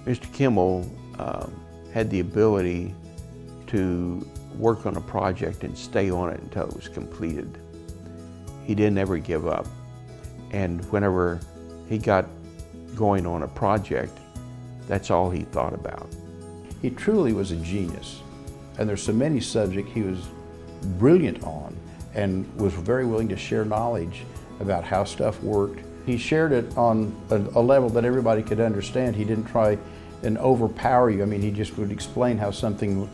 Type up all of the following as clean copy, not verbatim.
Mr. Kimmel had the ability to work on a project and stay on it until it was completed. He didn't ever give up. And whenever he got going on a project, that's all he thought about. He truly was a genius. And there's so many subjects he was brilliant on and was very willing to share knowledge about how stuff worked. He shared it on a level that everybody could understand. He didn't try and overpower you. I mean, he just would explain how something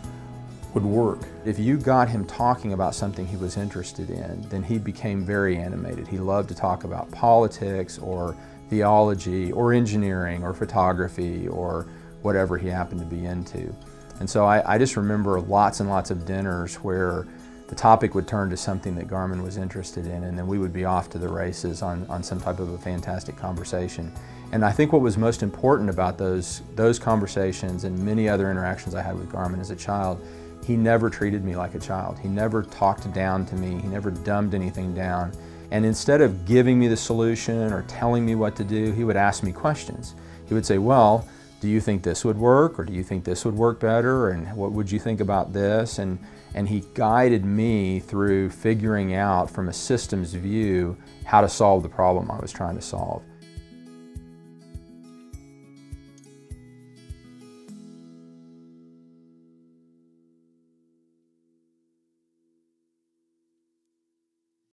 would work. If you got him talking about something he was interested in, then he became very animated. He loved to talk about politics or theology or engineering or photography or whatever he happened to be into. And so I just remember lots and lots of dinners where the topic would turn to something that Garmin was interested in, and then we would be off to the races on some type of a fantastic conversation. And I think what was most important about those conversations and many other interactions I had with Garmin as a child, he never treated me like a child. He never talked down to me. He never dumbed anything down. And instead of giving me the solution or telling me what to do, he would ask me questions. He would say, well, do you think this would work, or do you think this would work better, and what would you think about this? And he guided me through figuring out from a systems view how to solve the problem I was trying to solve.